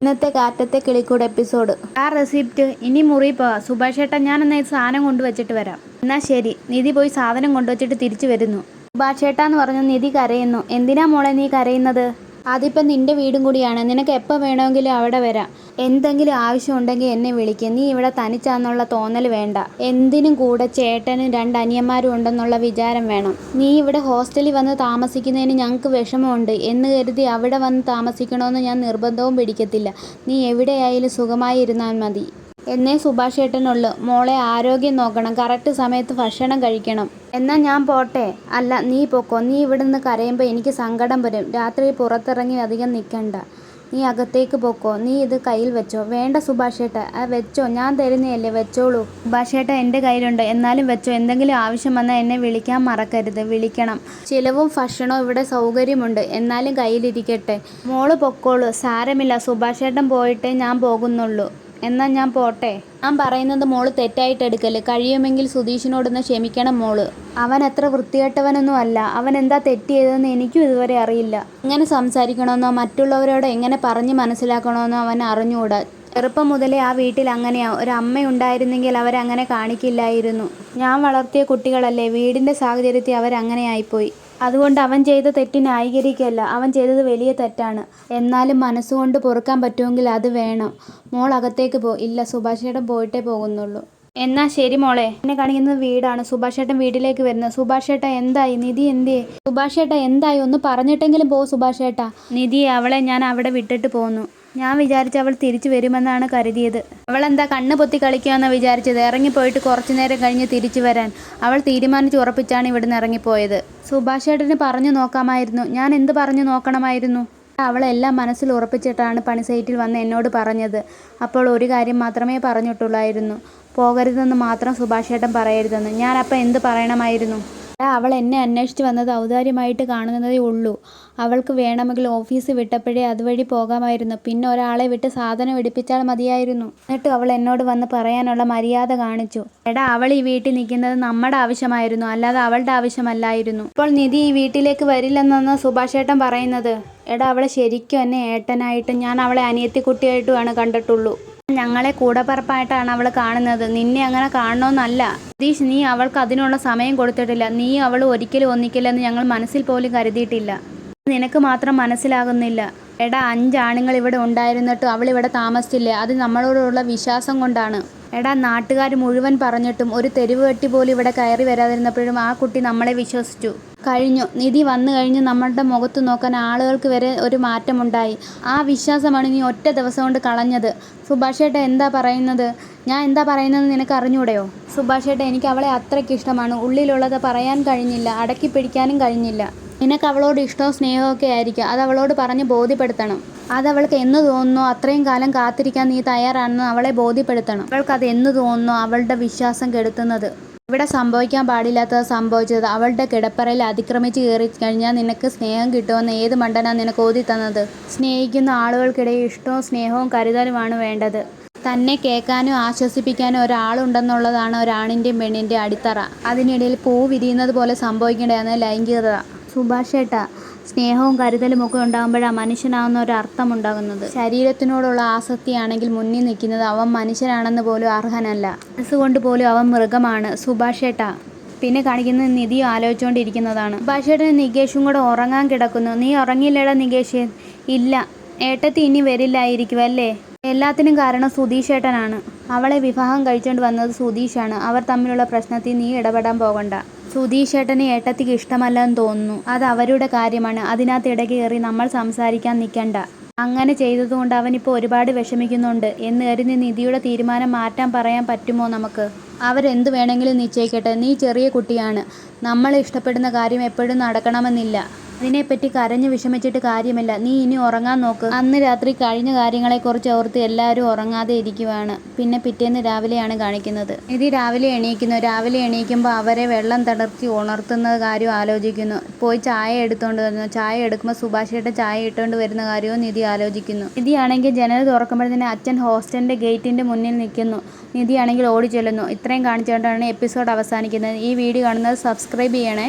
ഇന്നത്തെ കാറ്റത്തെ കിളിക്കൂട് എപ്പിസോഡ്. ആ റെസിപ്റ്റ് ഇനി മുറി പോവാ. സുഭാഷ് ഏട്ടാ, ഞാനെന്നാ ഈ സാധനം കൊണ്ടുവച്ചിട്ട് വരാം. എന്നാ ശരി. നിധി പോയി സാധനം കൊണ്ടുവച്ചിട്ട് തിരിച്ചു വരുന്നു. സുഭാഷ് ഏട്ടാന്ന് പറഞ്ഞു നിധി കരയുന്നു. എന്തിനാ മോളെ നീ കരയുന്നത്? അതിപ്പം നിന്റെ വീടും കൂടിയാണ്. നിനക്ക് എപ്പോൾ വേണമെങ്കിലും അവിടെ വരാം. എന്തെങ്കിലും ആവശ്യമുണ്ടെങ്കിൽ എന്നെ വിളിക്കുക. നീ ഇവിടെ തനിച്ചാന്നുള്ള തോന്നൽ വേണ്ട. എന്തിനും കൂടെ ചേട്ടനും 2 അനിയന്മാരും ഉണ്ടെന്നുള്ള വിചാരം വേണം. നീ ഇവിടെ ഹോസ്റ്റലിൽ വന്ന് താമസിക്കുന്നതിന് ഞങ്ങൾക്ക് വിഷമമുണ്ട് എന്ന് കരുതി അവിടെ വന്ന് താമസിക്കണമെന്ന് ഞാൻ നിർബന്ധവും പിടിക്കത്തില്ല. നീ എവിടെയായാലും സുഖമായി ഇരുന്നാൽ മതി എന്നേ സുഭാഷ് ഏട്ടനുള്ളൂ. മോളെ ആരോഗ്യം നോക്കണം. കറക്റ്റ് സമയത്ത് ഭക്ഷണം കഴിക്കണം. എന്നാ ഞാൻ പോട്ടെ? അല്ല, നീ പൊക്കോ. നീ ഇവിടുന്ന് കരയുമ്പോൾ എനിക്ക് സങ്കടം വരും. രാത്രി പുറത്തിറങ്ങി അധികം നിൽക്കണ്ട. നീ അകത്തേക്ക് പൊക്കോ. നീ ഇത് കയ്യിൽ വെച്ചോ. വേണ്ട സുഭാഷ് ഏട്ടാ, വെച്ചോ. ഞാൻ തരുന്നതല്ലേ, വെച്ചോളൂ. സുഭാഷ് ഏട്ടാ എൻ്റെ കയ്യിലുണ്ട്, എന്നാലും വെച്ചോ. എന്തെങ്കിലും ആവശ്യം വന്നാൽ എന്നെ വിളിക്കാൻ മറക്കരുത്. വിളിക്കണം. ചിലവും ഭക്ഷണവും ഇവിടെ സൗകര്യമുണ്ട്, എന്നാലും കയ്യിലിരിക്കട്ടെ. മോള് പൊക്കോളൂ. സാരമില്ല. സുഭാഷ് ഏട്ടൻ പോയിട്ടേ ഞാൻ പോകുന്നുള്ളൂ. എന്നാ ഞാൻ പോട്ടെ? ഞാൻ പറയുന്നത് മോള് തെറ്റായിട്ട് എടുക്കല്. കഴിയുമെങ്കിൽ സുധീഷിനോടൊന്ന് ക്ഷമിക്കണം മോള്. അവൻ അത്ര വൃത്തികെട്ടവനൊന്നും അല്ല. അവൻ എന്താ തെറ്റ് ചെയ്തതെന്ന് എനിക്കും ഇതുവരെ അറിയില്ല. എങ്ങനെ സംസാരിക്കണമെന്നോ മറ്റുള്ളവരോട് എങ്ങനെ പറഞ്ഞ് മനസ്സിലാക്കണമെന്നോ അവൻ അറിഞ്ഞുകൂടാ. ചെറുപ്പം മുതലേ ആ വീട്ടിൽ അങ്ങനെയാ. ഒരു അമ്മയുണ്ടായിരുന്നെങ്കിൽ അവരങ്ങനെ കാണിക്കില്ലായിരുന്നു. ഞാൻ വളർത്തിയ കുട്ടികളല്ലേ. വീടിൻ്റെ സാഹചര്യത്തിൽ അവരങ്ങനെയായിപ്പോയി. അതുകൊണ്ട് അവൻ ചെയ്ത തെറ്റ് ന്യായീകരിക്കല്ല. അവൻ ചെയ്തത് വലിയ തെറ്റാണ്. എന്നാലും മനസ്സുകൊണ്ട് പൊറുക്കാൻ പറ്റുമെങ്കിൽ അത് വേണം. മോൾ അകത്തേക്ക് പോ. ഇല്ല, സുഭാഷ് ഏട്ടൻ പോയിട്ടേ പോകുന്നുള്ളൂ. എന്നാ ശരി മോളെ. എന്നെ കാണിക്കുന്നത് വീടാണ്. സുഭാഷ് ഏട്ടൻ വീട്ടിലേക്ക് വരുന്നത്. സുഭാഷ് ഏട്ടാ എന്തായി? നിധി എന്തേ? സുഭാഷ് ഏട്ടാ എന്തായി? ഒന്ന് പറഞ്ഞിട്ടെങ്കിലും പോ സുഭാഷ് ഏട്ടാ. നിധി, അവളെ ഞാൻ അവിടെ വിട്ടിട്ട് പോന്നു. ഞാൻ വിചാരിച്ച അവൾ തിരിച്ചു വരുമെന്നാണ് കരുതിയത്. അവളെന്താ കണ്ണ് പൊത്തി കളിക്കുകയെന്നാണ് വിചാരിച്ചത്? ഇറങ്ങിപ്പോയിട്ട് കുറച്ചു നേരം കഴിഞ്ഞ് തിരിച്ചു വരാൻ അവൾ തീരുമാനിച്ചുറപ്പിച്ചാണ് ഇവിടുന്ന് ഇറങ്ങിപ്പോയത്. സുഭാഷ് ഏട്ടന് പറഞ്ഞു നോക്കാമായിരുന്നു. ഞാൻ എന്ത് പറഞ്ഞു നോക്കണമായിരുന്നു? അവളെല്ലാം മനസ്സിൽ ഉറപ്പിച്ചിട്ടാണ് പണി സൈറ്റിൽ വന്ന് എന്നോട് പറഞ്ഞത്. അപ്പോൾ ഒരു കാര്യം മാത്രമേ പറഞ്ഞിട്ടുള്ളായിരുന്നു, പോകരുതെന്ന് മാത്രം സുഭാഷ് ഏട്ടൻ പറയരുതെന്ന്. ഞാൻ അപ്പം എന്ത് പറയണമായിരുന്നു? അവൾ എന്നെ അന്വേഷിച്ച് വന്നത് ഔദാര്യമായിട്ട് കാണുന്നതേ ഉള്ളൂ. അവൾക്ക് വേണമെങ്കിൽ ഓഫീസ് വിട്ടപ്പോഴേ അതുവഴി പോകാമായിരുന്നു. പിന്നെ ഒരാളെ വിട്ട് സാധനം എടുപ്പിച്ചാൽ മതിയായിരുന്നു. എന്നിട്ട് അവൾ എന്നോട് വന്ന് പറയാനുള്ള മര്യാദ കാണിച്ചു. എടാ, അവൾ ഈ വീട്ടിൽ നിൽക്കുന്നത് നമ്മുടെ ആവശ്യമായിരുന്നു, അല്ലാതെ അവളുടെ ആവശ്യമല്ലായിരുന്നു. ഇപ്പോൾ നിധി ഈ വീട്ടിലേക്ക് വരില്ലെന്നാണ് സുഭാഷ് ഏട്ടൻ പറയുന്നത്. എടാ, അവളെ ശരിക്കും എന്നെ ഏട്ടനായിട്ടും ഞാൻ അവളെ അനിയത്തിക്കുട്ടിയായിട്ടുമാണ് കണ്ടിട്ടുള്ളൂ. ഞങ്ങളെ കൂടപ്പിറപ്പായിട്ടാണ് അവൾ കാണുന്നത്. നിന്നെ അങ്ങനെ കാണണമെന്നല്ല. സതീഷ്, നീ അവൾക്ക് അതിനുള്ള സമയം കൊടുത്തിട്ടില്ല. നീ അവൾ ഒരിക്കലും ഒന്നിക്കില്ലെന്ന് ഞങ്ങൾ മനസ്സിൽ പോലും കരുതിയിട്ടില്ല. നിനക്ക് മാത്രം മനസ്സിലാകുന്നില്ല. എടാ, 5 ആണുങ്ങൾ ഇവിടെ ഉണ്ടായിരുന്നിട്ടും അവൾ ഇവിടെ താമസിച്ചില്ലേ? അത് നമ്മളോടുള്ള വിശ്വാസം കൊണ്ടാണ്. എടാ, നാട്ടുകാർ മുഴുവൻ പറഞ്ഞിട്ടും ഒരു തെരുവ് വെട്ടി പോലും ഇവിടെ കയറി വരാതിരുന്നപ്പോഴും ആ കുട്ടി നമ്മളെ വിശ്വസിച്ചു. കഴിഞ്ഞു. നിധി വന്നു കഴിഞ്ഞ് നമ്മളുടെ മുഖത്ത് നോക്കാൻ ആളുകൾക്ക് വരെ ഒരു മാറ്റമുണ്ടായി. ആ വിശ്വാസമാണ് നീ ഒറ്റ ദിവസം കൊണ്ട് കളഞ്ഞത്. സുഭാഷ് ഏട്ടൻ എന്താ പറയുന്നത്? ഞാൻ എന്താ പറയുന്നതെന്ന് നിനക്ക് അറിഞ്ഞൂടെയോ? സുഭാഷ് ഏട്ടൻ, എനിക്ക് അവളെ അത്രയ്ക്ക് ഇഷ്ടമാണ്. ഉള്ളിലുള്ളത് പറയാൻ കഴിഞ്ഞില്ല, അടക്കി പിടിക്കാനും കഴിഞ്ഞില്ല. നിനക്ക് അവളോട് ഇഷ്ടവും സ്നേഹവും ഒക്കെ ആയിരിക്കും. അത് അവളോട് പറഞ്ഞ് ബോധ്യപ്പെടുത്തണം. അതവൾക്ക് എന്ന് തോന്നുന്നോ അത്രയും കാലം കാത്തിരിക്കാൻ നീ തയ്യാറാണെന്ന് അവളെ ബോധ്യപ്പെടുത്തണം. അവൾക്കത് എന്ന് തോന്നുന്നോ അവളുടെ വിശ്വാസം കെടുത്തുന്നത്. ഇവിടെ സംഭവിക്കാൻ പാടില്ലാത്തത് സംഭവിച്ചത്. അവളുടെ കിടപ്പറയിൽ അതിക്രമിച്ച് കയറി കഴിഞ്ഞാൽ നിനക്ക് സ്നേഹം കിട്ടുമെന്ന് ഏത് മണ്ടനാണ് നിനക്ക് ഓതി തന്നത്? സ്നേഹിക്കുന്ന ആളുകൾക്കിടയിൽ ഇഷ്ടവും സ്നേഹവും കരുതലുമാണ് വേണ്ടത്. തന്നെ കേൾക്കാനും ആശ്വസിപ്പിക്കാനും ഒരാളുണ്ടെന്നുള്ളതാണ് ഒരാണിൻ്റെയും പെണ്ണിൻ്റെയും അടിത്തറ. അതിനിടയിൽ പൂ വിരിയുന്നത് പോലെ സംഭവിക്കേണ്ടതാണ് ലൈംഗികത. സുഭാഷ് ഏട്ടാ, സ്നേഹവും കരുതലും ഒക്കെ ഉണ്ടാകുമ്പോഴാണ് മനുഷ്യനാവുന്ന ഒരർത്ഥമുണ്ടാകുന്നത്. ശരീരത്തിനോടുള്ള ആസക്തിയാണെങ്കിൽ മുന്നിൽ നിൽക്കുന്നത് അവൻ മനുഷ്യനാണെന്ന് പോലും അർഹനല്ല. മനസ്സുകൊണ്ട് പോലും അവൻ മൃഗമാണ്. സുഭാഷ് ഏട്ടാ. പിന്നെ കാണിക്കുന്നത് നിധിയും ആലോചിച്ചുകൊണ്ടിരിക്കുന്നതാണ്. സുഭാഷ് ഏട്ടനും നികേഷും കൂടെ ഉറങ്ങാൻ കിടക്കുന്നു. നീ ഉറങ്ങിയില്ലേടാ നികേഷ്? ഇല്ല. ഏട്ടത്തി ഇനി വരില്ലായിരിക്കും അല്ലേ? എല്ലാത്തിനും കാരണം സുധീഷ് ഏട്ടനാണ്. അവളെ വിവാഹം കഴിച്ചുകൊണ്ട് വന്നത് സുധീഷാണ്. അവർ തമ്മിലുള്ള പ്രശ്നത്തിൽ നീ ഇടപെടാൻ പോകണ്ട. സുധീഷ് ഏട്ടനെ ഏട്ടത്തിക്ക് ഇഷ്ടമല്ലെന്ന് തോന്നുന്നു. അത് അവരുടെ കാര്യമാണ്. അതിനകത്ത് ഇടയ്ക്ക് കയറി നമ്മൾ സംസാരിക്കാൻ നിൽക്കണ്ട. അങ്ങനെ ചെയ്തതുകൊണ്ട് അവനിപ്പോൾ ഒരുപാട് വിഷമിക്കുന്നുണ്ട് എന്ന് കരുതി നിധിയുടെ തീരുമാനം മാറ്റാൻ പറയാൻ പറ്റുമോ നമുക്ക്? അവരെന്ത് വേണമെങ്കിലും നിശ്ചയിക്കട്ടെ. നീ ചെറിയ കുട്ടിയാണ്. നമ്മൾ ഇഷ്ടപ്പെടുന്ന കാര്യം എപ്പോഴും നടക്കണമെന്നില്ല. അതിനെപ്പറ്റി കരഞ്ഞു വിഷമിച്ചിട്ട് കാര്യമില്ല. നീ ഇനി ഉറങ്ങാൻ നോക്ക്. അന്ന് രാത്രി കഴിഞ്ഞ കാര്യങ്ങളെക്കുറിച്ച് ഓർത്ത് എല്ലാവരും ഉറങ്ങാതെ ഇരിക്കുവാണ്. പിന്നെ പിറ്റേന്ന് രാവിലെയാണ് കാണിക്കുന്നത്. നിധി രാവിലെ എണീക്കുന്നു. രാവിലെ എണീക്കുമ്പോൾ അവരെ വെള്ളം തടർത്തി ഉണർത്തുന്ന കാര്യം ആലോചിക്കുന്നു. പോയി ചായ എടുത്തുകൊണ്ട് വരുന്നു. ചായ എടുക്കുമ്പോൾ സുഭാഷ് ഏട്ടൻ ചായ ഇട്ടുകൊണ്ട് വരുന്ന കാര്യവും നിധി ആലോചിക്കുന്നു. നിധിയാണെങ്കിൽ ജനൽ തുറക്കുമ്പോഴത്തേന് അച്ഛൻ ഹോസ്റ്റലിൻ്റെ ഗേറ്റിൻ്റെ മുന്നിൽ നിൽക്കുന്നു. നിധിയാണെങ്കിൽ ഓടി ചെല്ലുന്നു. ഇത്രയും കാണിച്ചുകൊണ്ടാണ് എപ്പിസോഡ് അവസാനിക്കുന്നത്. ഈ വീഡിയോ കാണുന്നത് സബ്സ്ക്രൈബ് ചെയ്യണേ.